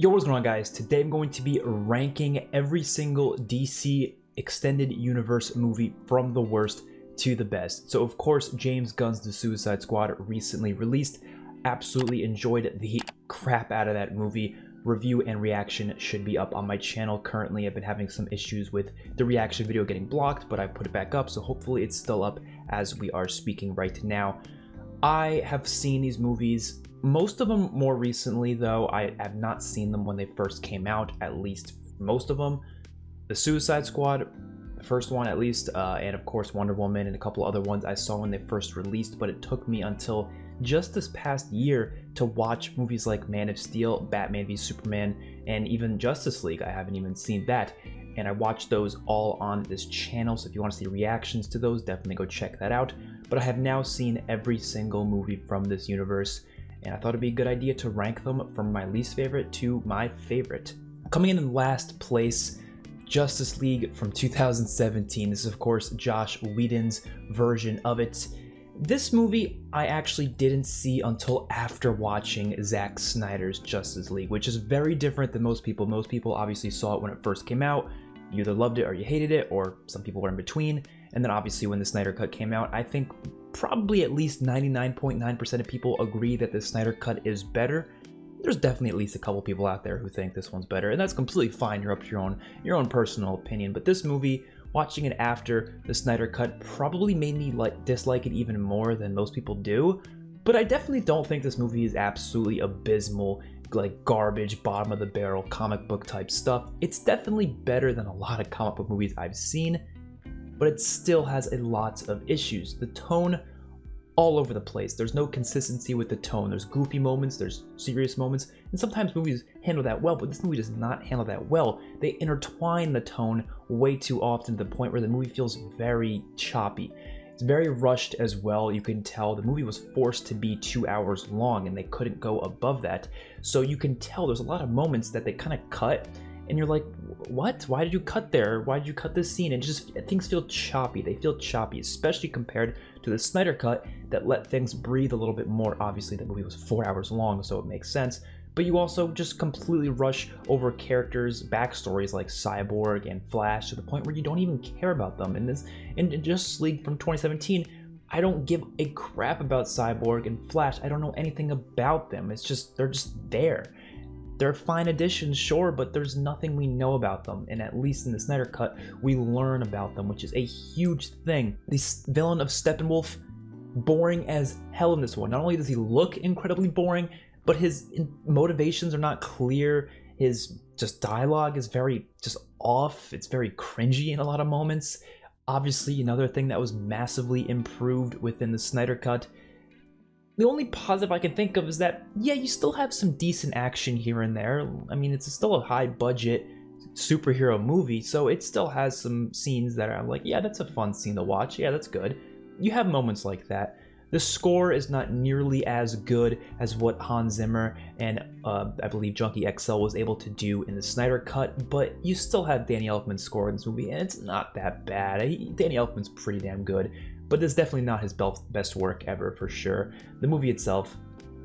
Yo, what's going on, guys? Today I'm going to be ranking every single DC extended universe movie from the worst to the best. So of course, James Gunn's The Suicide Squad recently released. Absolutely enjoyed the crap out of that movie. Review and reaction should be up on my channel. Currently, I've been having some issues with the reaction video getting blocked, but I put it back up, so hopefully it's still up as we are speaking right now. I have seen these movies, most of them more recently, though. I have not seen them when they first came out, at least most of them. The Suicide Squad, the first one at least, and of course Wonder Woman and a couple other ones I saw when they first released, but it took me until just this past year to watch movies like Man of Steel, Batman v Superman, and even Justice League. I haven't even seen that, and I watched those all on this channel, so if you want to see reactions to those, definitely go check that out. But I have now seen every single movie from this universe, and I thought it'd be a good idea to rank them from my least favorite to my favorite. Coming in last place, Justice League from 2017. This is of course Joss Whedon's version of it. This movie I actually didn't see until after watching Zack Snyder's Justice League, which is very different than most people. Most people obviously saw it when it first came out. You either loved it or you hated it, or some people were in between. And then obviously when the Snyder Cut came out, I think probably at least 99.9% of people agree that the Snyder Cut is better. There's definitely at least a couple people out there who think this one's better, and that's completely fine. You're up to your own personal opinion. But this movie, watching it after the Snyder Cut, probably made me dislike it even more than most people do. But I definitely don't think this movie is absolutely abysmal, like garbage, bottom of the barrel comic book type stuff. It's definitely better than a lot of comic book movies I've seen, but it still has a lot of issues. The tone, all over the place. There's no consistency with the tone. There's goofy moments, there's serious moments, and sometimes movies handle that well, but this movie does not handle that well. They intertwine the tone way too often to the point where the movie feels very choppy. It's very rushed as well. You can tell the movie was forced to be 2 hours long, and they couldn't go above that. So you can tell there's a lot of moments that they kind of cut, and you're like, what? Why did you cut there? Why did you cut this scene? And just things feel choppy. They feel choppy, especially compared to the Snyder Cut that let things breathe a little bit more. Obviously, the movie was 4 hours long, so it makes sense. But you also just completely rush over characters' backstories like Cyborg and Flash to the point where you don't even care about them. In Justice League from 2017, I don't give a crap about Cyborg and Flash. I don't know anything about them. It's just, they're just there. They're fine additions, sure, but there's nothing we know about them, and at least in the Snyder Cut, we learn about them, which is a huge thing. The villain of Steppenwolf, boring as hell in this one. Not only does he look incredibly boring, but his motivations are not clear. His just dialogue is very just off. It's very cringy in a lot of moments. Obviously, another thing that was massively improved within the Snyder Cut. The only positive I can think of is that, yeah, you still have some decent action here and there. I mean, it's still a high-budget superhero movie, so it still has some scenes that are like, yeah, that's a fun scene to watch. Yeah, that's good. You have moments like that. The score is not nearly as good as what Hans Zimmer and I believe Junkie XL was able to do in the Snyder Cut, but you still have Danny Elfman's score in this movie, and it's not that bad. Danny Elfman's pretty damn good. But it's definitely not his best work ever, for sure. The movie itself,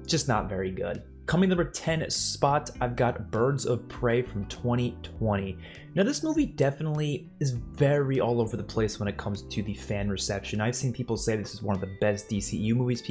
just not very good. Coming number 10 spot, I've got Birds of Prey from 2020. Now, this movie definitely is very all over the place when it comes to the fan reception. I've seen people say this is one of the best DCEU movies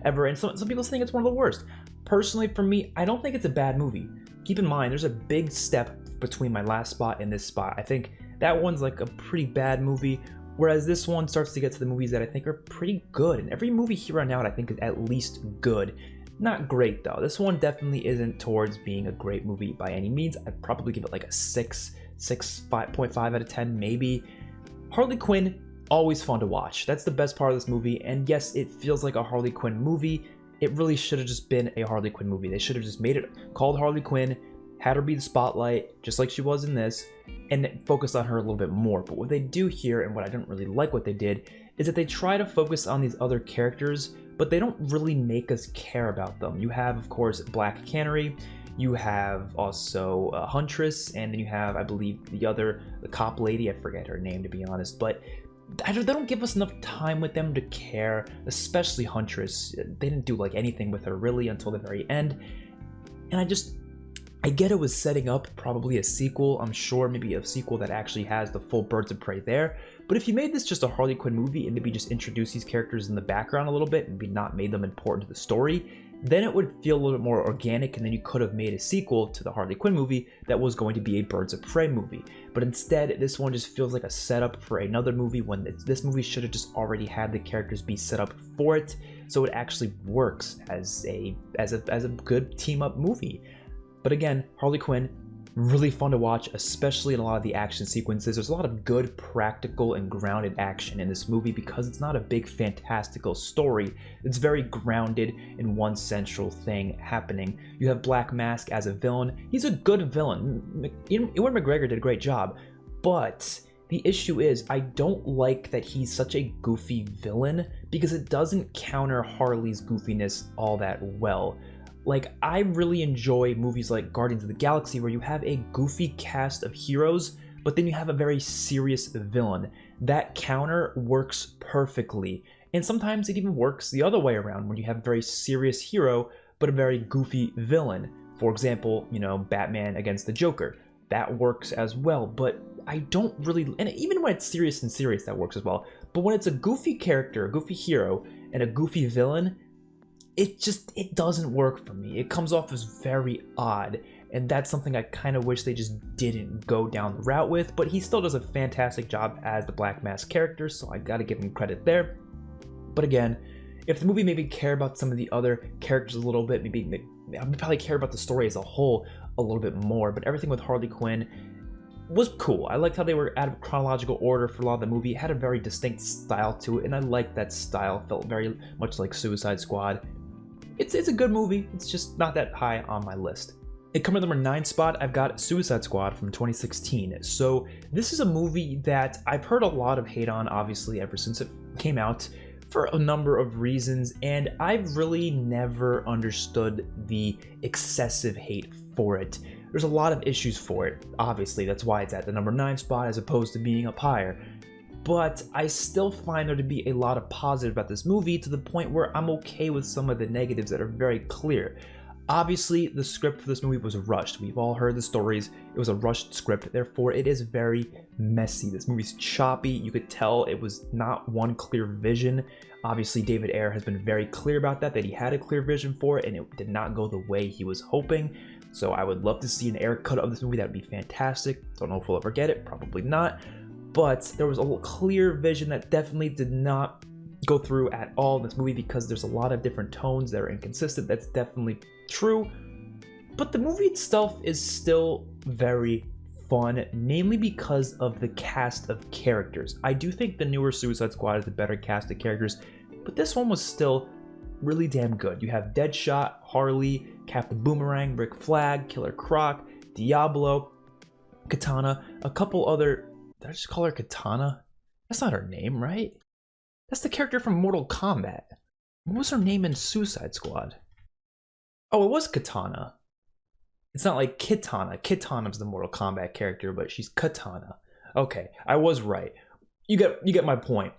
ever, and some people think it's one of the worst. Personally, for me, I don't think it's a bad movie. Keep in mind, there's a big step between my last spot and this spot. I think that one's like a pretty bad movie, whereas this one starts to get to the movies that I think are pretty good. And every movie here on out I think is at least good. Not great though. This one definitely isn't towards being a great movie by any means. I'd probably give it like a 5.5 out of 10 maybe. Harley Quinn, always fun to watch. That's the best part of this movie. And yes, it feels like a Harley Quinn movie. It really should have just been a Harley Quinn movie. They should have just made it called Harley Quinn, had her be the spotlight, just like she was in this, and focus on her a little bit more. But what they do here, and what I don't really like what they did, is that they try to focus on these other characters, but they don't really make us care about them. You have, of course, Black Canary, you have also Huntress, and then you have, I believe, the cop lady. I forget her name, to be honest, but they don't give us enough time with them to care, especially Huntress. They didn't do like anything with her really until the very end, and I I get it was setting up probably a sequel, I'm sure maybe a sequel that actually has the full Birds of Prey there, but if you made this just a Harley Quinn movie and maybe just introduced these characters in the background a little bit and maybe not made them important to the story, then it would feel a little bit more organic, and then you could have made a sequel to the Harley Quinn movie that was going to be a Birds of Prey movie. But instead, this one just feels like a setup for another movie when this movie should have just already had the characters be set up for it, so it actually works as a good team-up movie. But again, Harley Quinn, really fun to watch, especially in a lot of the action sequences. There's a lot of good, practical, and grounded action in this movie because it's not a big, fantastical story. It's very grounded in one central thing happening. You have Black Mask as a villain. He's a good villain. Ewan McGregor did a great job, but the issue is I don't like that he's such a goofy villain because it doesn't counter Harley's goofiness all that well. Like, I really enjoy movies like Guardians of the Galaxy where you have a goofy cast of heroes, but then you have a very serious villain. That counter works perfectly. And sometimes it even works the other way around when you have a very serious hero, but a very goofy villain. For example, you know, Batman against the Joker. That works as well, but I don't really, and even when it's serious, that works as well. But when it's a goofy character, a goofy hero, and a goofy villain, it doesn't work for me. It comes off as very odd, and that's something I kind of wish they just didn't go down the route with, but he still does a fantastic job as the Black Mask character, so I gotta give him credit there. But again, if the movie maybe care about some of the other characters a little bit, maybe I'd probably care about the story as a whole a little bit more, but everything with Harley Quinn was cool. I liked how they were out of chronological order for a lot of the movie. It had a very distinct style to it, and I liked that style. It felt very much like Suicide Squad. It's a good movie, it's just not that high on my list. At coming number 9 spot, I've got Suicide Squad from 2016. So this is a movie that I've heard a lot of hate on, obviously, ever since it came out, for a number of reasons, and I've really never understood the excessive hate for it. There's a lot of issues for it, obviously, that's why it's at the number 9 spot as opposed to being up higher. But I still find there to be a lot of positive about this movie to the point where I'm okay with some of the negatives that are very clear. Obviously, the script for this movie was rushed. We've all heard the stories. It was a rushed script, therefore it is very messy. This movie's choppy. You could tell it was not one clear vision. Obviously, David Ayer has been very clear about that he had a clear vision for it, and it did not go the way he was hoping. So I would love to see an Ayer cut of this movie. That would be fantastic. Don't know if we'll ever get it. Probably not. But there was a clear vision that definitely did not go through at all in this movie because there's a lot of different tones that are inconsistent. That's definitely true. But the movie itself is still very fun, mainly because of the cast of characters. I do think the newer Suicide Squad is a better cast of characters, but this one was still really damn good. You have Deadshot, Harley, Captain Boomerang, Rick Flag, Killer Croc, Diablo, Katana, a couple other... Did I just call her Katana? That's not her name, right? That's the character from Mortal Kombat. What was her name in Suicide Squad? Oh, it was Katana. It's not like Kitana. Kitana's the Mortal Kombat character, but she's Katana. Okay, I was right. You get my point.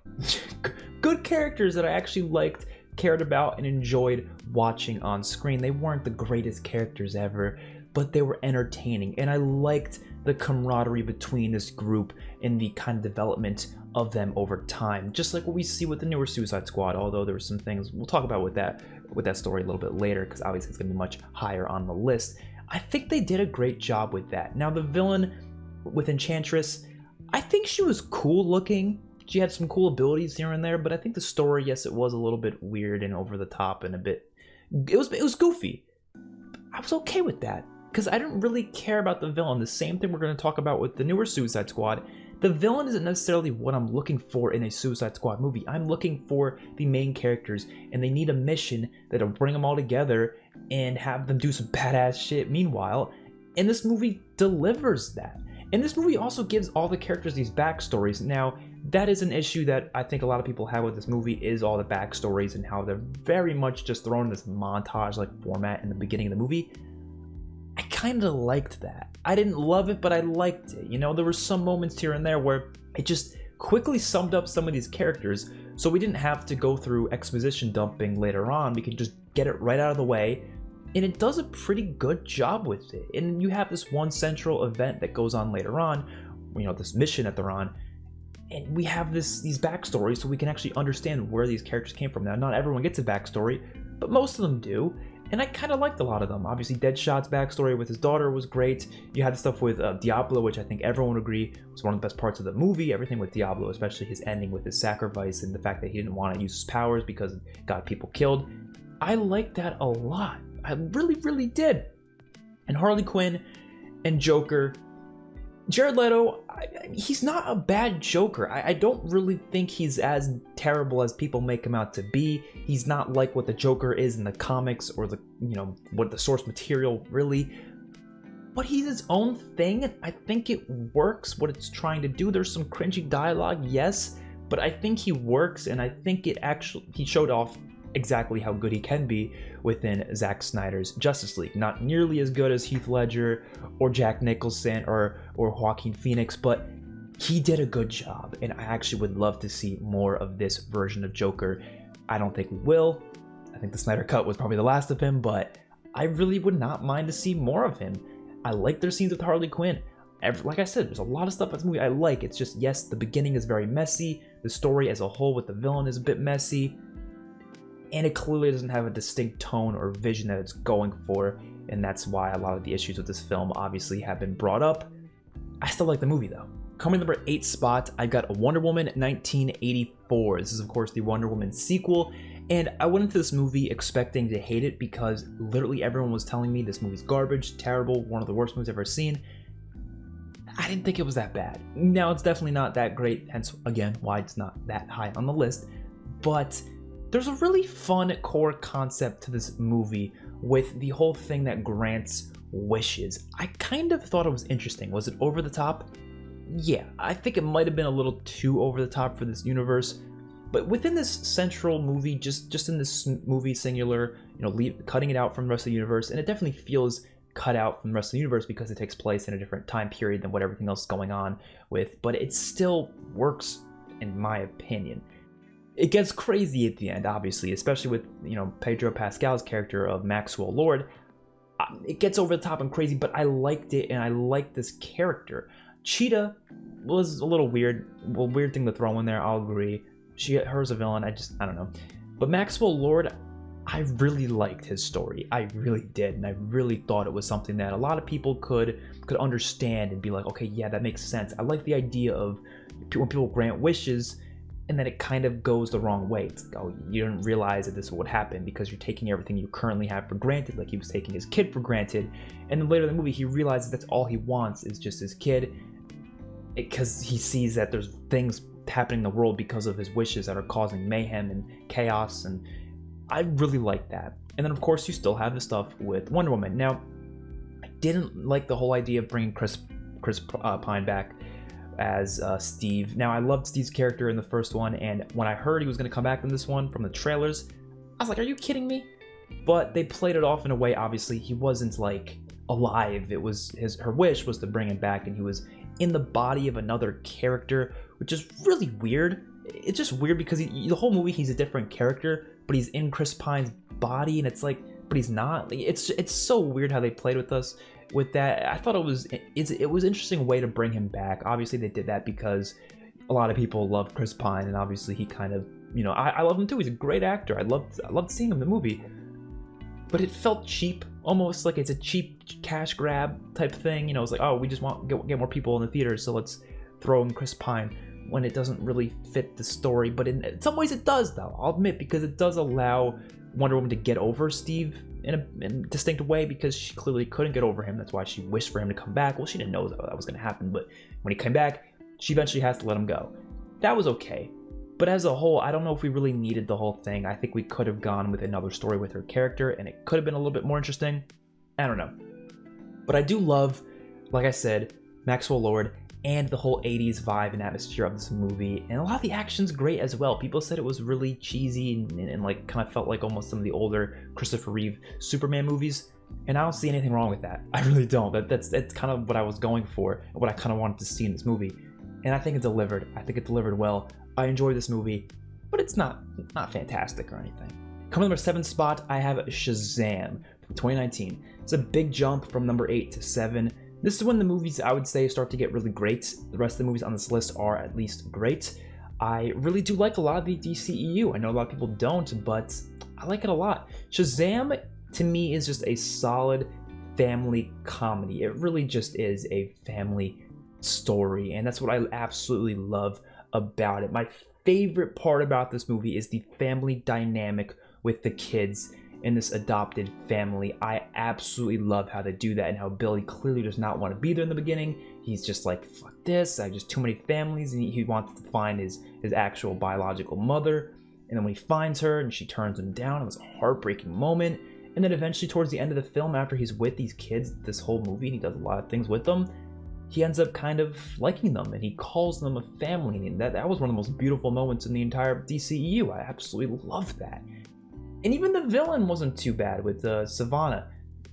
Good characters that I actually liked, cared about, and enjoyed watching on screen. They weren't the greatest characters ever, but they were entertaining, and I liked the camaraderie between this group and the kind of development of them over time, just like what we see with the newer Suicide Squad, although there were some things we'll talk about with that story a little bit later, because obviously it's going to be much higher on the list. I think they did a great job with that. Now, the villain with Enchantress, I think she was cool looking. She had some cool abilities here and there, but I think the story, yes, it was a little bit weird and over the top and a bit... It was goofy. I was okay with that, because I didn't really care about the villain. The same thing we're going to talk about with the newer Suicide Squad. The villain isn't necessarily what I'm looking for in a Suicide Squad movie. I'm looking for the main characters, and they need a mission that'll bring them all together and have them do some badass shit meanwhile, and this movie delivers that. And this movie also gives all the characters these backstories. Now, that is an issue that I think a lot of people have with this movie, is all the backstories and how they're very much just thrown in this montage-like format in the beginning of the movie. I kind of liked that. I didn't love it, but I liked it. You know, there were some moments here and there where it just quickly summed up some of these characters, so we didn't have to go through exposition dumping later on. We could just get it right out of the way and it does a pretty good job with it. And you have this one central event that goes on later on, this mission that they're on, and we have these backstories so we can actually understand where these characters came from. Now, not everyone gets a backstory, but most of them do, and I kind of liked a lot of them. Obviously, Deadshot's backstory with his daughter was great. You had the stuff with Diablo, which I think everyone would agree was one of the best parts of the movie. Everything with Diablo, especially his ending with his sacrifice and the fact that he didn't want to use his powers because it got people killed. I liked that a lot. I really, really did. And Harley Quinn and Joker, Jared Leto, he's not a bad Joker. I don't really think he's as terrible as people make him out to be. He's not like what the Joker is in the comics or what the source material really. But he's his own thing. I think it works what it's trying to do. There's some cringy dialogue, yes, but I think he works, and I think he showed off exactly how good he can be within Zack Snyder's Justice League. Not nearly as good as Heath Ledger or Jack Nicholson or Joaquin Phoenix, but he did a good job, and I actually would love to see more of this version of Joker. I don't think we will. I think the Snyder Cut was probably the last of him, but I really would not mind to see more of him. I like their scenes with Harley Quinn. Like I said, there's a lot of stuff in this movie I like. It's just, yes, the beginning is very messy. The story as a whole with the villain is a bit messy. And it clearly doesn't have a distinct tone or vision that it's going for, and that's why a lot of the issues with this film obviously have been brought up. I still like the movie though. Coming number 8 spot, I got Wonder Woman 1984. This is of course the Wonder Woman sequel, and I went into this movie expecting to hate it because literally everyone was telling me this movie's garbage, terrible, one of the worst movies I've ever seen. I didn't think it was that bad. Now it's definitely not that great, hence again why it's not that high on the list, but there's a really fun core concept to this movie with the whole thing that grants wishes. I kind of thought it was interesting. Was it over the top? Yeah, I think it might have been a little too over the top for this universe. But within this central movie, just in this movie singular, cutting it out from the rest of the universe, and it definitely feels cut out from the rest of the universe because it takes place in a different time period than what everything else is going on with, but it still works in my opinion. It gets crazy at the end, obviously, especially with, Pedro Pascal's character of Maxwell Lord. It gets over the top and crazy, but I liked it, and I liked this character. Cheetah was a little weird. Well, weird thing to throw in there, I'll agree. Her's a villain, I don't know. But Maxwell Lord, I really liked his story. I really did, and I really thought it was something that a lot of people could understand and be like, okay, yeah, that makes sense. I like the idea of when people grant wishes, and then it kind of goes the wrong way. It's like, oh, you didn't realize that this would happen because you're taking everything you currently have for granted, like he was taking his kid for granted. And then later in the movie, he realizes that's all he wants is just his kid, because he sees that there's things happening in the world because of his wishes that are causing mayhem and chaos, and I really like that. And then, of course, you still have the stuff with Wonder Woman. Now, I didn't like the whole idea of bringing Chris Pine back as Steve. Now, I loved Steve's character in the first one, and when I heard he was going to come back in this one from the trailers, I was like, are you kidding me? But they played it off in a way, obviously, he wasn't, like, alive. It was her wish was to bring him back, and he was in the body of another character, which is really weird. It's just weird because the whole movie, he's a different character, but he's in Chris Pine's body, and it's like, but he's not. It's so weird how they played with us with that. I thought it was an interesting way to bring him back. Obviously they did that because a lot of people love Chris Pine, and obviously he kind of, I love him too. He's a great actor. I loved seeing him in the movie, but it felt cheap, almost like it's a cheap cash grab type thing. It's like, oh, we just want get more people in the theater, so let's throw in Chris Pine, when it doesn't really fit the story. But in some ways it does, though, I'll admit, because it does allow Wonder Woman to get over Steve in a distinct way, because she clearly couldn't get over him. That's why she wished for him to come back. Well, she didn't know that was going to happen, but when he came back, she eventually has to let him go. That was okay. But as a whole, I don't know if we really needed the whole thing. I think we could have gone with another story with her character, and it could have been a little bit more interesting. I don't know. But I do love, like I said, Maxwell Lord, and the whole 80s vibe and atmosphere of this movie, and a lot of the action's great as well. People said it was really cheesy and like kind of felt like almost some of the older Christopher Reeve Superman movies, and I don't see anything wrong with that. I really don't. That's kind of what I was going for, what I kind of wanted to see in this movie, and I think it delivered. I think it delivered well. I enjoyed this movie, but it's not fantastic or anything. Coming number 7 spot, I have Shazam. 2019. It's a big jump from number 8 to 7. This is when the movies, I would say, start to get really great. The rest of the movies on this list are at least great. I really do like a lot of the DCEU. I know a lot of people don't, but I like it a lot. Shazam, to me, is just a solid family comedy. It really just is a family story, and that's what I absolutely love about it. My favorite part about this movie is the family dynamic with the kids in this adopted family. I absolutely love how they do that, and how Billy clearly does not want to be there in the beginning. He's just like, fuck this, I just too many families, and he wants to find his actual biological mother. And then when he finds her and she turns him down, it was a heartbreaking moment. And then eventually towards the end of the film, after he's with these kids this whole movie and he does a lot of things with them, he ends up kind of liking them, and he calls them a family. And that was one of the most beautiful moments in the entire DCEU. I absolutely love that. And even the villain wasn't too bad with Savannah.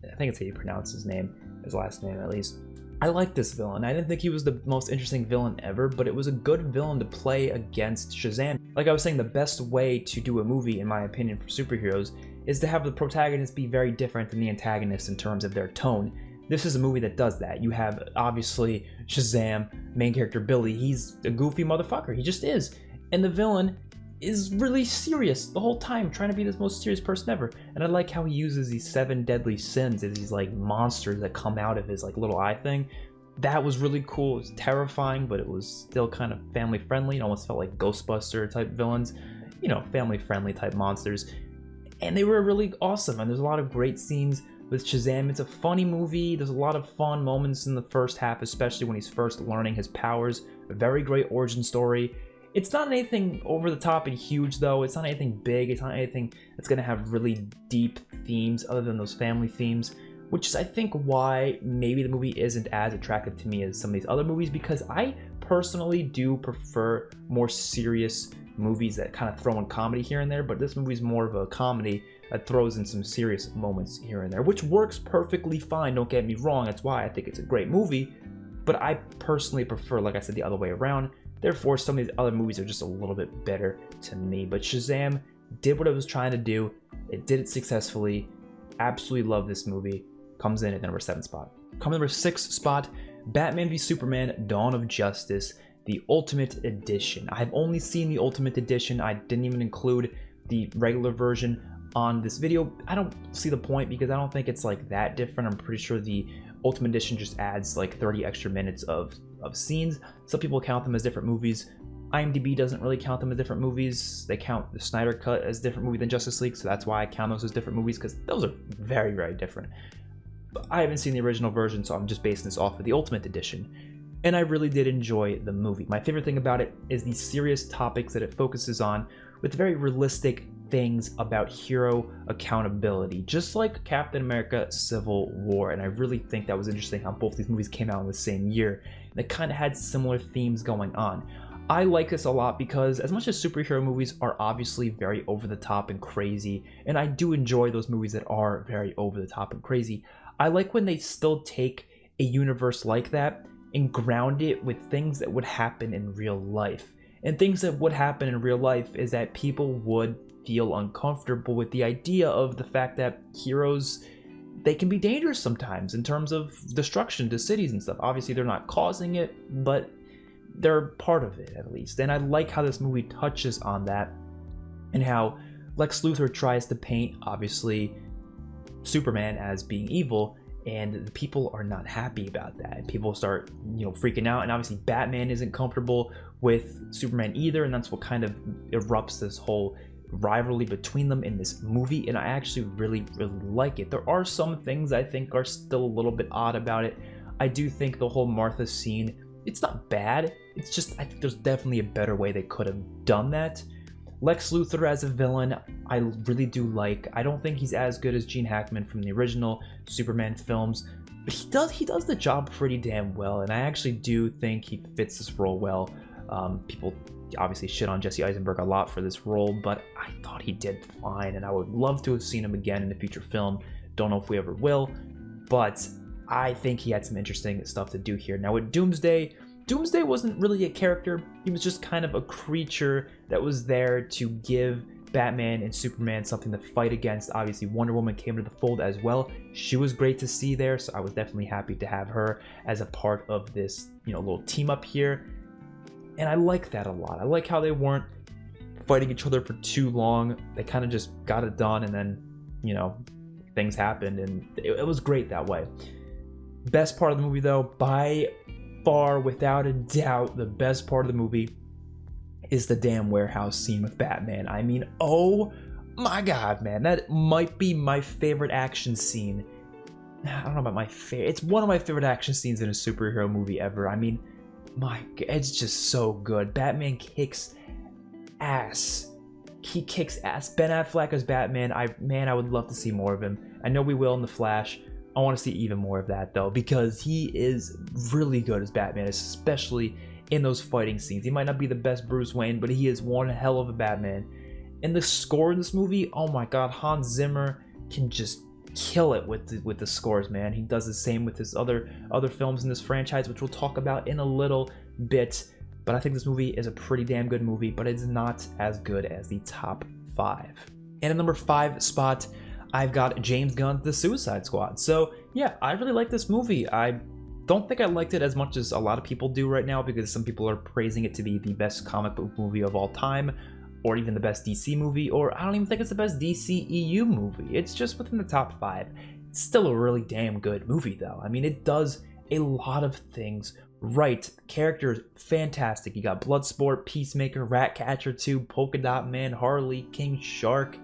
I think it's how you pronounce his name, his last name at least. I like this villain. I didn't think he was the most interesting villain ever, but it was a good villain to play against Shazam. Like I was saying, the best way to do a movie, in my opinion, for superheroes is to have the protagonist be very different than the antagonist in terms of their tone. This is a movie that does that. You have, obviously, Shazam, main character Billy. He's a goofy motherfucker. He just is. And the villain is really serious the whole time, trying to be the most serious person ever. And I like how he uses these 7 deadly sins as these like monsters that come out of his like little eye thing. That was really cool. It was terrifying, but it was still kind of family friendly. It almost felt like Ghostbuster type villains, you know, family friendly type monsters. And they were really awesome. And there's a lot of great scenes with Shazam. It's a funny movie. There's a lot of fun moments in the first half, especially when he's first learning his powers. A very great origin story. It's not anything over the top and huge, though. It's not anything big. It's not anything that's going to have really deep themes other than those family themes, which is, I think, why maybe the movie isn't as attractive to me as some of these other movies, because I personally do prefer more serious movies that kind of throw in comedy here and there, but this movie's more of a comedy that throws in some serious moments here and there, which works perfectly fine, don't get me wrong. That's why I think it's a great movie, but I personally prefer, like I said, the other way around. Therefore, some of these other movies are just a little bit better to me. But Shazam did what it was trying to do. It did it successfully. Absolutely love this movie. Comes in at the number 7 spot. Coming number 6 spot, Batman v Superman: Dawn of Justice, the Ultimate Edition. I've only seen the Ultimate Edition. I didn't even include the regular version on this video. I don't see the point because I don't think it's like that different. I'm pretty sure the Ultimate Edition just adds like 30 extra minutes of scenes. Some people count them as different movies. IMDb doesn't really count them as different movies. They count the Snyder Cut as a different movie than Justice League, so that's why I count those as different movies, because those are very, very different. But I haven't seen the original version, so I'm just basing this off of the Ultimate Edition. And I really did enjoy the movie. My favorite thing about it is the serious topics that it focuses on with very realistic things about hero accountability, just like Captain America Civil War. And I really think that was interesting how both these movies came out in the same year. They kind of had similar themes going on. I like this a lot because as much as superhero movies are obviously very over the top and crazy, and I do enjoy those movies that are very over the top and crazy, I like when they still take a universe like that and ground it with things that would happen in real life. And things that would happen in real life is that people would feel uncomfortable with the idea of the fact that heroes, they can be dangerous sometimes in terms of destruction to cities and stuff. Obviously, they're not causing it, but they're part of it at least. And I like how this movie touches on that, and how Lex Luthor tries to paint, obviously, Superman as being evil, and the people are not happy about that. And people start, freaking out, and obviously Batman isn't comfortable with Superman either, and that's what kind of erupts this whole rivalry between them in this movie. And I actually really, really like it. There are some things I think are still a little bit odd about it. I do think the whole Martha scene, it's not bad. It's just, I think there's definitely a better way they could have done that. Lex Luthor as a villain, I really do like. I don't think he's as good as Gene Hackman from the original Superman films, but he does the job pretty damn well, and I actually do think he fits this role well. People obviously shit on Jesse Eisenberg a lot for this role, but I thought he did fine, and I would love to have seen him again in a future film. Don't know if we ever will, but I think he had some interesting stuff to do here. Now with Doomsday wasn't really a character. He was just kind of a creature that was there to give Batman and Superman something to fight against. Obviously, Wonder Woman came to the fold as well. She was great to see there, so I was definitely happy to have her as a part of this, little team up here. And I like that a lot. I like how they weren't fighting each other for too long. They kind of just got it done, and then, things happened, and it was great that way. Best part of the movie, though, by far, without a doubt, the best part of the movie is the damn warehouse scene with Batman. I mean, oh my god, man, that might be my favorite action scene. I don't know about my favorite. It's one of my favorite action scenes in a superhero movie ever. I mean, it's just so good. Batman kicks ass. He kicks ass. Ben Affleck as Batman. I would love to see more of him. I know we will in The Flash. I want to see even more of that, though, because he is really good as Batman, especially in those fighting scenes. He might not be the best Bruce Wayne, but he is one hell of a Batman. And the score in this movie, oh my god, Hans Zimmer can just kill it with the scores, man. He does the same with his other films in this franchise, which we'll talk about in a little bit. But I think this movie is a pretty damn good movie, but it's not as good as the top 5. And at number 5 spot, I've got James Gunn's The Suicide Squad. So yeah, I really like this movie. I don't think I liked it as much as a lot of people do right now, because some people are praising it to be the best comic book movie of all time, or even the best DC movie, or I don't even think it's the best DCEU movie. It's just within the top 5. It's still a really damn good movie, though. I mean, it does a lot of things right. Characters, fantastic. You got Bloodsport, Peacemaker, Ratcatcher 2, Polka Dot Man, Harley, King Shark.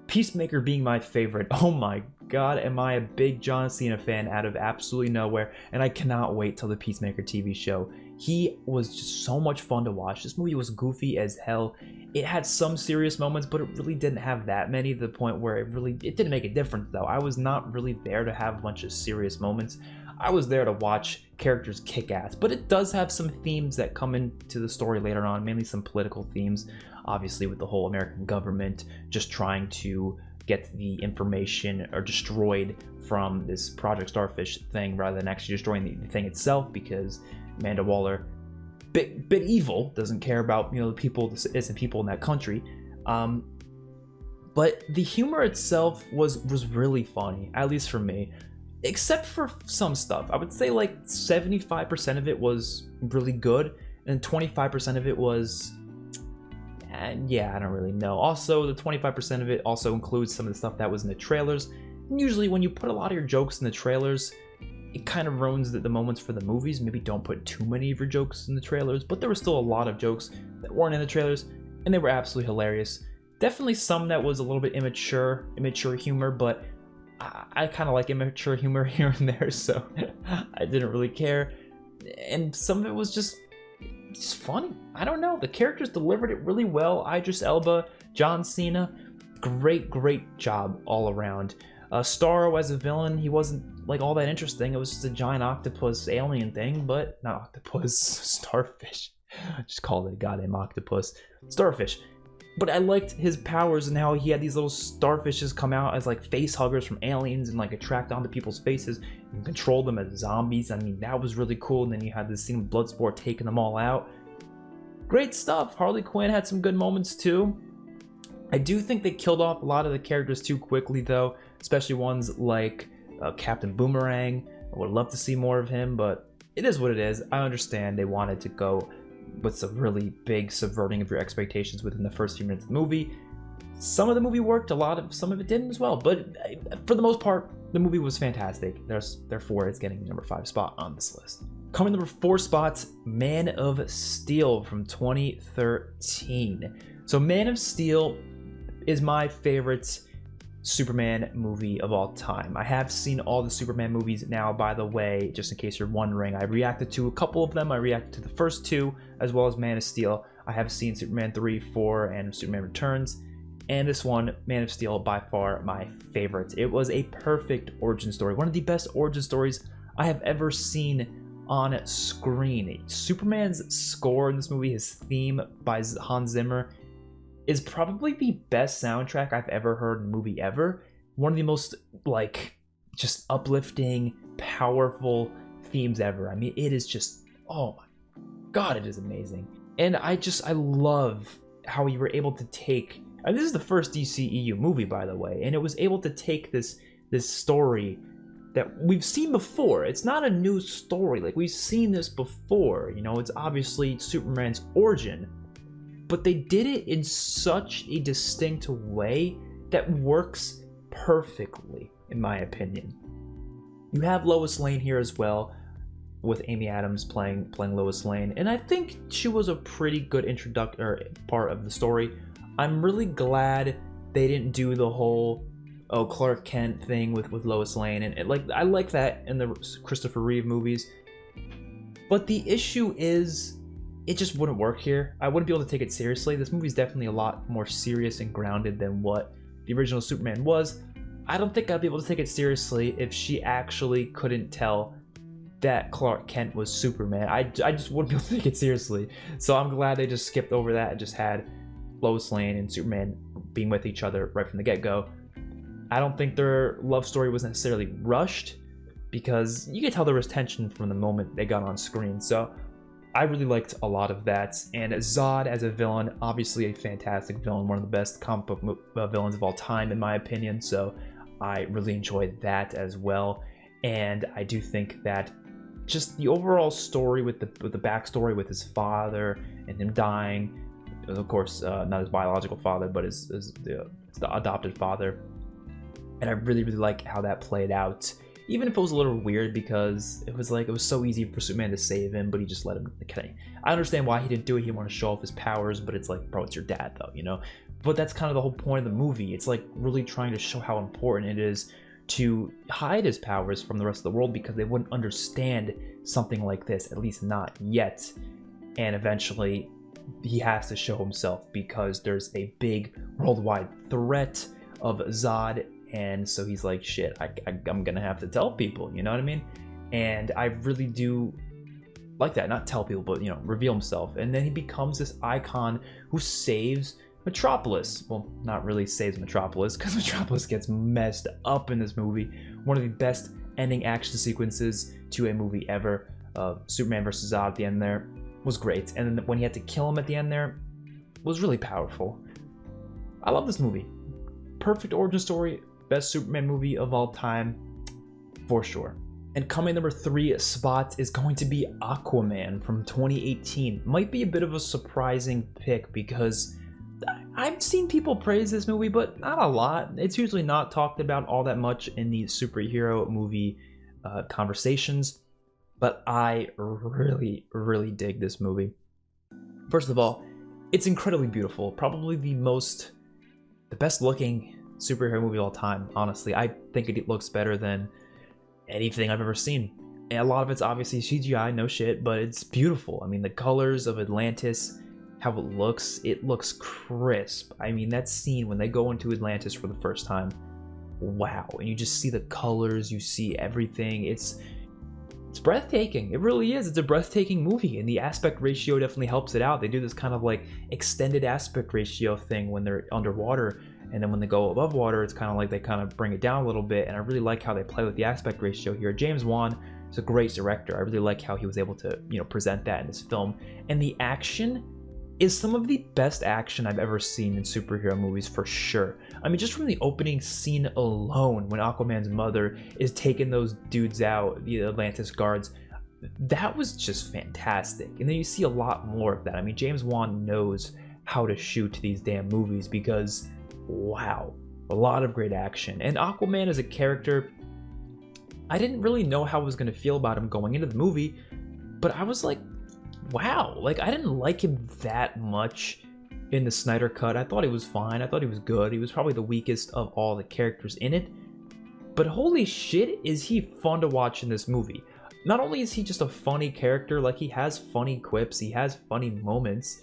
Peacemaker being my favorite. Oh my god, am I a big John Cena fan out of absolutely nowhere, and I cannot wait till the Peacemaker TV show. He was just so much fun to watch. This movie was goofy as hell. It had some serious moments, but it really didn't have that many, to the point where it didn't make a difference, though. I was not really there to have a bunch of serious moments. I was there to watch characters kick ass, but it does have some themes that come into the story later on, mainly some political themes, obviously, with the whole American government just trying to get the information or destroyed from this Project Starfish thing, rather than actually destroying the thing itself, because Amanda Waller, bit evil, doesn't care about the people, the innocent people in that country. But the humor itself was really funny, at least for me. Except for some stuff. I would say like 75% of it was really good, and 25% of it was, yeah, I don't really know. Also, the 25% of it also includes some of the stuff that was in the trailers. And usually when you put a lot of your jokes in the trailers, it kind of ruins the moments for the movies. Maybe don't put too many of your jokes in the trailers, but there were still a lot of jokes that weren't in the trailers, and they were absolutely hilarious. Definitely some that was a little bit immature humor, but I kind of like immature humor here and there, so I didn't really care. And some of it was just funny. I don't know. The characters delivered it really well. Idris Elba, John Cena, great job all around. Starro as a villain, he wasn't like all that interesting. It was just a giant octopus alien thing, but not octopus, starfish. I just called it a goddamn octopus. Starfish. But I liked his powers and how he had these little starfishes come out as like face huggers from aliens and like attract onto people's faces and control them as zombies. I mean, that was really cool. And then you had this scene with Bloodsport taking them all out. Great stuff. Harley Quinn had some good moments too. I do think they killed off a lot of the characters too quickly, though, especially ones like Captain Boomerang. I would love to see more of him, but it is what it is. I understand they wanted to go with some really big subverting of your expectations within the first few minutes of the movie. Some of the movie worked, some of it didn't as well, but for the most part, the movie was fantastic. Therefore, it's getting the number 5 spot on this list. Coming number 4 spot, Man of Steel from 2013. So Man of Steel is my favorite Superman movie of all time. I have seen all the Superman movies now, by the way, just in case you're wondering. I reacted to a couple of them. I reacted to the first 2, as well as Man of Steel. I have seen Superman 3, 4, and Superman Returns. And this one, Man of Steel, by far my favorite. It was a perfect origin story. One of the best origin stories I have ever seen on screen. Superman's score in this movie, his theme by Hans Zimmer, is probably the best soundtrack I've ever heard in a movie ever. One of the most, just uplifting, powerful themes ever. I mean, it is just, oh my god, it is amazing. And I love how you were able to take And this is the first DCEU movie, by the way, and it was able to take this story that we've seen before. It's not a new story. Like, we've seen this before. You know, it's obviously Superman's origin, but they did it in such a distinct way that works perfectly, in my opinion. You have Lois Lane here as well, with Amy Adams playing Lois Lane, and I think she was a pretty good part of the story. I'm really glad they didn't do the whole Clark Kent thing with Lois Lane, and like, I like that in the Christopher Reeve movies, but the issue is it just wouldn't work here. I wouldn't be able to take it seriously. This movie's definitely a lot more serious and grounded than what the original Superman was. I don't think I'd be able to take it seriously if she actually couldn't tell that Clark Kent was Superman. I just wouldn't be able to take it seriously. So I'm glad they just skipped over that and just had Lois Lane and Superman being with each other right from the get-go. I don't think their love story was necessarily rushed, because you could tell there was tension from the moment they got on screen. So I really liked a lot of that. And Zod as a villain, obviously a fantastic villain, one of the best comic book villains of all time in my opinion. So I really enjoyed that as well. And I do think that just the overall story with the backstory with his father and him dying, of course, not his biological father, but the adopted father. And I really, really like how that played out. Even if it was a little weird, because it was so easy for Superman to save him, but he just let him. Okay, I understand why he didn't do it. He didn't want to show off his powers, but it's like, bro, it's your dad, though, you know? But that's kind of the whole point of the movie. It's like really trying to show how important it is to hide his powers from the rest of the world, because they wouldn't understand something like this, at least not yet. And eventually he has to show himself, because there's a big worldwide threat of Zod, and so he's like, shit, I'm gonna have to tell people, you know what I mean? And I really do like that. Not tell people, but, you know, reveal himself. And then he becomes this icon who saves Metropolis. Well, not really saves Metropolis, because Metropolis gets messed up in this movie. One of the best ending action sequences to a movie ever. Superman versus Zod at the end there was great. And then when he had to kill him at the end there was really powerful. I love this movie. Perfect origin story. Best Superman movie of all time, for sure. And coming number 3 spot is going to be Aquaman from 2018. Might be a bit of a surprising pick, because I've seen people praise this movie, but not a lot. It's usually not talked about all that much in the superhero movie conversations, but I really, really dig this movie. First of all, it's incredibly beautiful. Probably the best looking superhero movie of all time, honestly. I think it looks better than anything I've ever seen. And a lot of it's obviously CGI, no shit, but it's beautiful. I mean, the colors of Atlantis, how it looks crisp. I mean, that scene when they go into Atlantis for the first time, wow. And you just see the colors, you see everything. It's breathtaking. It really is. It's a breathtaking movie, and the aspect ratio definitely helps it out. They do this kind of like extended aspect ratio thing when they're underwater, and then when they go above water, it's kind of like they kind of bring it down a little bit. And I really like how they play with the aspect ratio here. James Wan is a great director. I really like how he was able to, you know, present that in this film. And the action is some of the best action I've ever seen in superhero movies, for sure. I mean, just from the opening scene alone, when Aquaman's mother is taking those dudes out, the Atlantis guards, that was just fantastic. And then you see a lot more of that. I mean, James Wan knows how to shoot these damn movies, because wow, a lot of great action. And Aquaman as a character, I didn't really know how I was going to feel about him going into the movie, but I was like, wow, like, I didn't like him that much in the Snyder cut. I thought he was fine. I thought he was good. He was probably the weakest of all the characters in it, but holy shit, is he fun to watch in this movie. Not only is he just a funny character, like, he has funny quips, he has funny moments,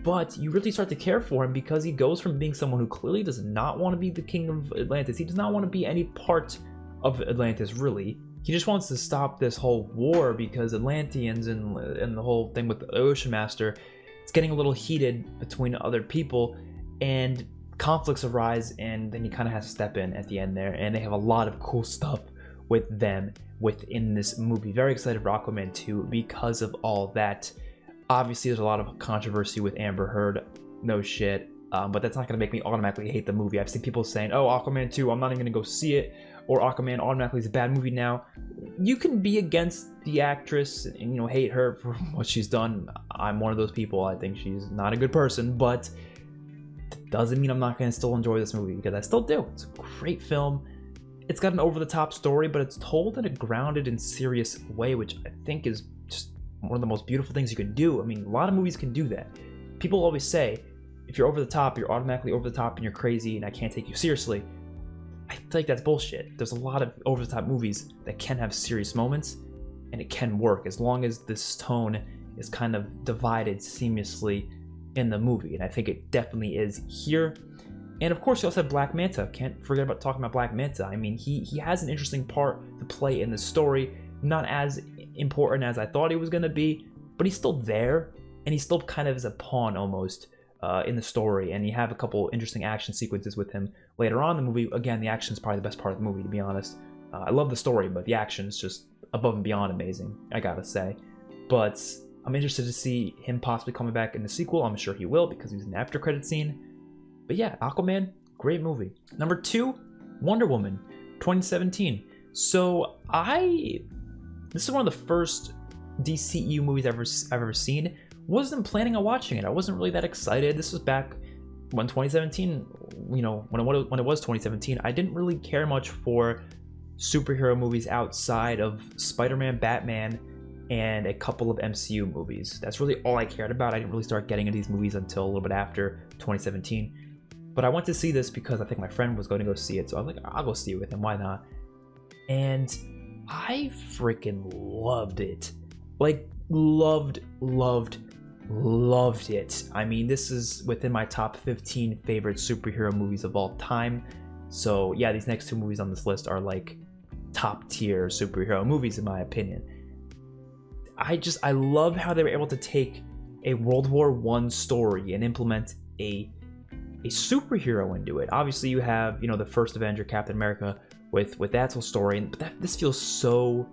but you really start to care for him, because he goes from being someone who clearly does not want to be the king of Atlantis. He does not want to be any part of Atlantis, really. He just wants to stop this whole war, because Atlanteans and the whole thing with the Ocean Master, it's getting a little heated between other people, and conflicts arise, and then he kind of has to step in at the end there, and they have a lot of cool stuff with them within this movie. Very excited for Aquaman 2 because of all that. Obviously, there's a lot of controversy with Amber Heard. No shit. but that's not going to make me automatically hate the movie. I've seen people saying, oh, Aquaman 2, I'm not even going to go see it, or Aquaman automatically is a bad movie now. You can be against the actress and, you know, hate her for what she's done. I'm one of those people. I think she's not a good person, but it doesn't mean I'm not going to still enjoy this movie, because I still do. It's a great film. It's got an over-the-top story, but it's told in a grounded and serious way, which I think is just one of the most beautiful things you can do. I mean, a lot of movies can do that. People always say, if you're over the top, you're automatically over the top and you're crazy and I can't take you seriously. I feel like that's bullshit. There's a lot of over-the-top movies that can have serious moments, and it can work as long as this tone is kind of divided seamlessly in the movie, and I think it definitely is here. And of course, you also have Black Manta. Can't forget about talking about Black Manta. I mean, he has an interesting part to play in the story. Not as important as I thought he was going to be, but he's still there, and he still kind of is a pawn almost in the story. And you have a couple interesting action sequences with him later on in the movie. Again, the action is probably the best part of the movie, to be honest. I love the story, but the action is just above and beyond amazing, I gotta say. But I'm interested to see him possibly coming back in the sequel. I'm sure he will, because he's in the after credit scene. But yeah, Aquaman, great movie. Number 2, Wonder Woman, 2017. So this is one of the first DCEU movies I've ever seen. Wasn't planning on watching it. I wasn't really that excited. This was back when 2017, you know, when it was 2017. I didn't really care much for superhero movies outside of Spider-Man, Batman, and a couple of MCU movies. That's really all I cared about. I didn't really start getting into these movies until a little bit after 2017. But I went to see this because I think my friend was going to go see it. So I was like, I'll go see it with him. Why not? And I freaking loved it. Like, loved it. I mean, this is within my top 15 favorite superhero movies of all time. So yeah, these next 2 movies on this list are like top tier superhero movies in my opinion. I love how they were able to take a World War I story and implement a superhero into it. Obviously, you have, you know, the first Avenger, Captain America, with that whole story, but this feels so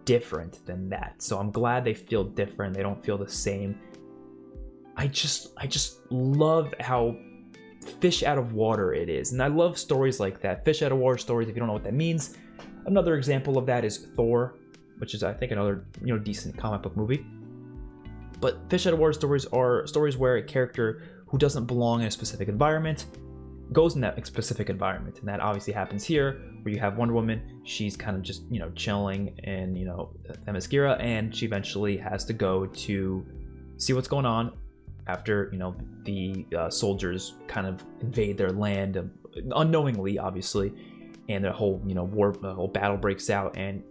different than that. So I'm glad they feel different. They don't feel the same. I just love how fish out of water it is, and I love stories like that. Fish out of water stories. If you don't know what that means, another example of that is Thor, which is I think another, you know, decent comic book movie. But fish out of water stories are stories where a character who doesn't belong in a specific environment goes in that specific environment, and that obviously happens here, where you have Wonder Woman. She's kind of just, you know, chilling in, you know, Themyscira, and she eventually has to go to see what's going on after, you know, the soldiers kind of invade their land unknowingly, obviously, and the whole, you know, the whole battle breaks out, and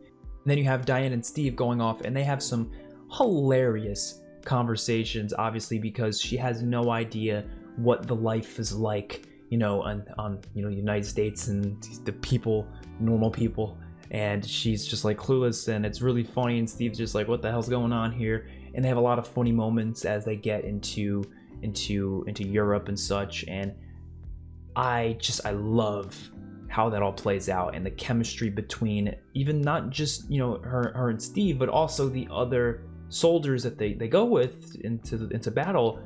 then you have Diane and Steve going off, and they have some hilarious conversations, obviously, because she has no idea what the life is like, you know, on you know, the United States and the people, normal people, and she's just like clueless, and it's really funny, and Steve's just like, what the hell's going on here? And they have a lot of funny moments as they get into Europe and such, and I love how that all plays out, and the chemistry between even not just, you know, her and Steve, but also the other soldiers that they go with into battle,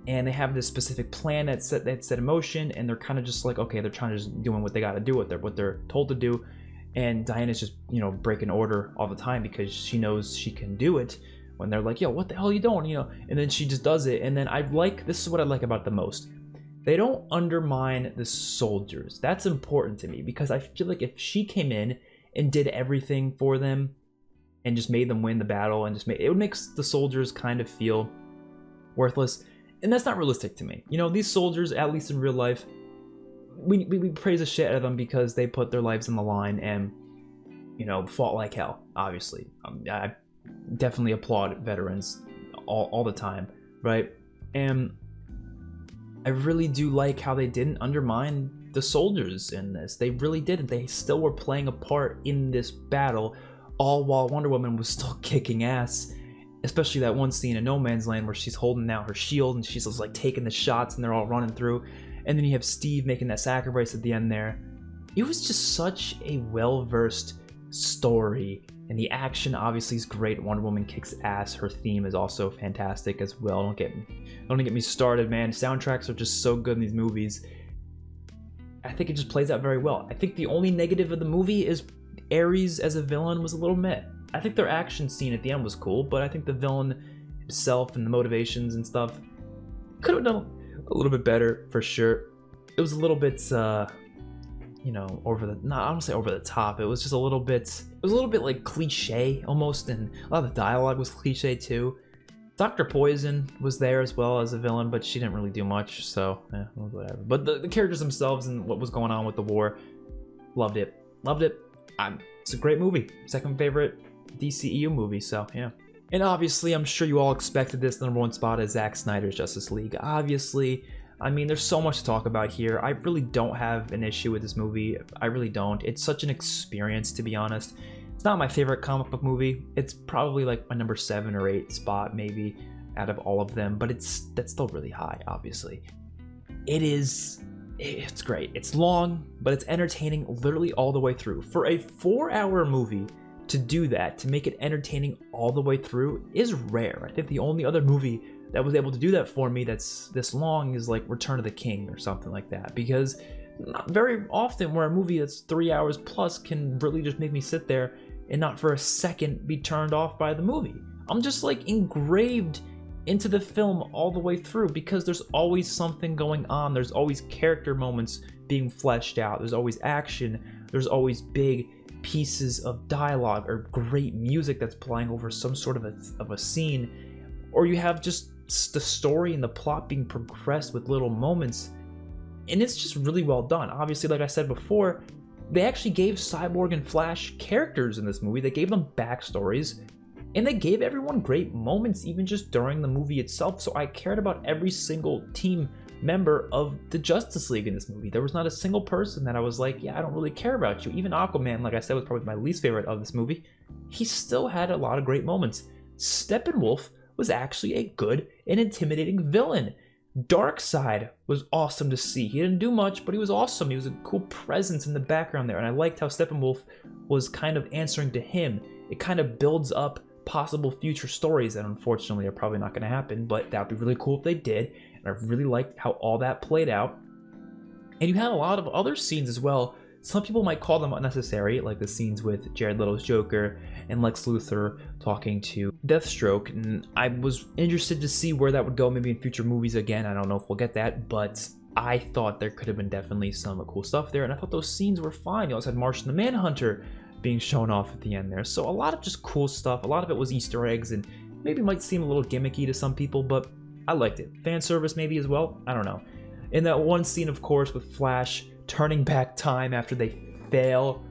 and they have this specific plan that's set in motion, and they're kind of just like, okay, they're trying to just doing what they got to do, what they're told to do, and Diana's just, you know, breaking order all the time because she knows she can do it when they're like, yo, what the hell are you doing, you know, and then she just does it. And then this is what I like about the most. They don't undermine the soldiers. That's important to me, because I feel like if she came in and did everything for them and just made them win the battle, and it would make the soldiers kind of feel worthless, and that's not realistic to me. You know, these soldiers, at least in real life, we praise the shit out of them because they put their lives on the line and, you know, fought like hell, obviously. I definitely applaud veterans all the time, right? And I really do like how they didn't undermine the soldiers in this. They really didn't. They still were playing a part in this battle, all while Wonder Woman was still kicking ass. Especially that one scene in No Man's Land where she's holding out her shield and she's just like taking the shots and they're all running through. And then you have Steve making that sacrifice at the end there. It was just such a well-versed story. And the action obviously is great. Wonder Woman kicks ass. Her theme is also fantastic as well. Don't get Don't even get me started, man. Soundtracks are just so good in these movies. I think it just plays out very well. I think the only negative of the movie is Ares as a villain was a little meh. I think their action scene at the end was cool, but I think the villain himself and the motivations and stuff could have done a little bit better for sure. It was a little bit, you know, over the, not, I don't say over the top. It was just a little bit, like cliche almost, and a lot of the dialogue was cliche too. Dr. Poison was there as well as a villain, but she didn't really do much, so whatever. But the characters themselves and what was going on with the war, loved it. It's a great movie. Second favorite DCEU movie, so yeah. And obviously, I'm sure you all expected this. The number one spot is Zack Snyder's Justice League. Obviously, I mean, there's so much to talk about here. I really don't have an issue with this movie. I really don't. It's such an experience, to be honest. It's not my favorite comic book movie. It's probably like my number 7 or 8 spot, maybe, out of all of them. But that's still really high, obviously. It's great. It's long, but it's entertaining literally all the way through. For a 4-hour movie, to do that, to make it entertaining all the way through, is rare. I think the only other movie that was able to do that for me that's this long is like Return of the King or something like that, because not very often where a movie that's 3 hours plus can really just make me sit there and not for a second be turned off by the movie. I'm just like engraved into the film all the way through because there's always something going on. There's always character moments being fleshed out. There's always action. There's always big pieces of dialogue or great music that's playing over some sort of a scene, or you have just the story and the plot being progressed with little moments, and it's just really well done. Obviously, like I said before, they actually gave Cyborg and Flash characters in this movie. They gave them backstories, and they gave everyone great moments even just during the movie itself. So I cared about every single team member of the Justice League in this movie. There was not a single person that I was like, yeah, I don't really care about you. Even Aquaman, like I said, was probably my least favorite of this movie. He still had a lot of great moments. Steppenwolf was actually a good and intimidating villain. Darkseid was awesome to see. He didn't do much, but he was awesome. He was a cool presence in the background there, and I liked how Steppenwolf was kind of answering to him. It kind of builds up possible future stories that unfortunately are probably not going to happen, but that would be really cool if they did. And I really liked how all that played out. And you had a lot of other scenes as well. Some people might call them unnecessary, like the scenes with Jared Leto's Joker and Lex Luthor talking to Deathstroke. And I was interested to see where that would go, maybe in future movies again. I don't know if we'll get that, but I thought there could have been definitely some cool stuff there. And I thought those scenes were fine. You also had Martian the Manhunter being shown off at the end there. So a lot of just cool stuff. A lot of it was Easter eggs and maybe might seem a little gimmicky to some people, but I liked it. Fan service maybe as well. I don't know. In that one scene, of course, with Flash turning back time after they fail.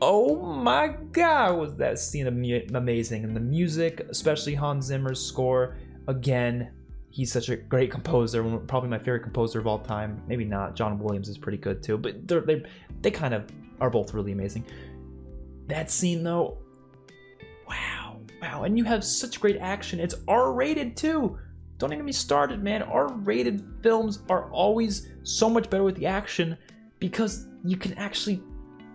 Oh my god, was that scene amazing. And the music, especially Hans Zimmer's score, again, he's such a great composer, probably my favorite composer of all time. Maybe not, John Williams is pretty good too, but they kind of are both really amazing. That scene though, wow, and you have such great action. It's R-rated too. Don't even get me started, man. R-rated films are always so much better with the action because you can actually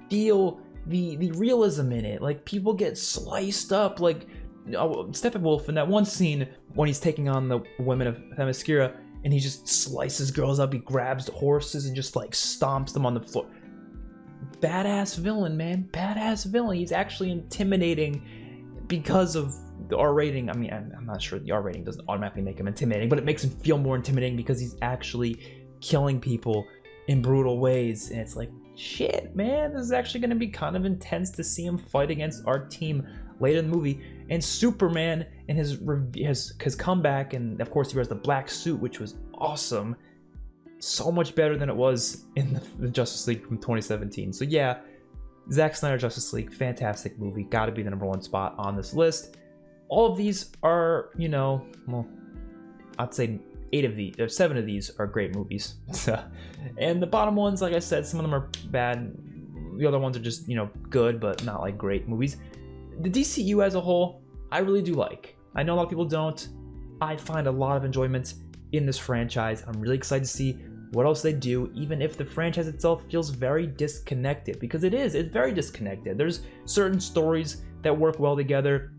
feel the realism in it. Like, people get sliced up, like Steppenwolf in that one scene when he's taking on the women of Themyscira, and he just slices girls up. He grabs the horses and just like stomps them on the floor. Badass villain, man. Badass villain. He's actually intimidating because of the R rating. I mean, I'm not sure the R rating doesn't automatically make him intimidating, but it makes him feel more intimidating because he's actually killing people in brutal ways. And it's like, shit, man, this is actually going to be kind of intense to see him fight against our team later in the movie. And Superman and his comeback, and of course he wears the black suit, which was awesome. So much better than it was in the Justice League from 2017. So yeah, Zack Snyder Justice League, fantastic movie. Got to be the #1 spot on this list. All of these are, you know, well, I'd say 7 of these are great movies. And the bottom ones, like I said, some of them are bad. The other ones are just, you know, good, but not like great movies. The DCU as a whole, I really do like. I know a lot of people don't. I find a lot of enjoyment in this franchise. I'm really excited to see what else they do, even if the franchise itself feels very disconnected, because it's very disconnected. There's certain stories that work well together.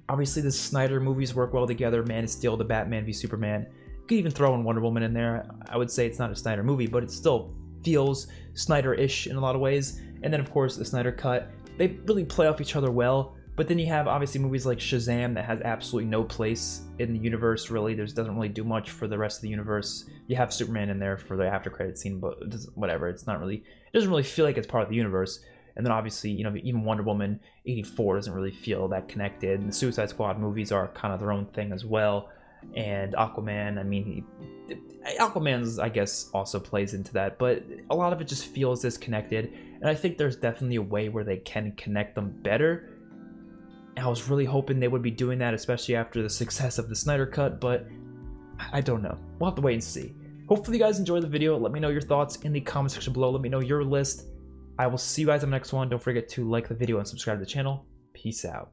Obviously, the Snyder movies work well together. Man of Steel, the Batman v Superman, You could even throw in Wonder Woman in there. I would say it's not a Snyder movie, but it still feels Snyder-ish in a lot of ways. And then of course the Snyder Cut. They really play off each other well. But then you have obviously movies like Shazam that has absolutely no place in the universe, really. Doesn't really do much for the rest of the universe. You have Superman in there for the after credit scene, but whatever. It doesn't really feel like it's part of the universe. And then obviously, you know, even Wonder Woman 84 doesn't really feel that connected. And the Suicide Squad movies are kind of their own thing as well. And Aquaman, I mean, Aquaman's, I guess, also plays into that, but a lot of it just feels disconnected. And I think there's definitely a way where they can connect them better. I was really hoping they would be doing that, especially after the success of the Snyder Cut, but I don't know. We'll have to wait and see. Hopefully you guys enjoyed the video. Let me know your thoughts in the comment section below. Let me know your list. I will see you guys on the next one. Don't forget to like the video and subscribe to the channel. Peace out.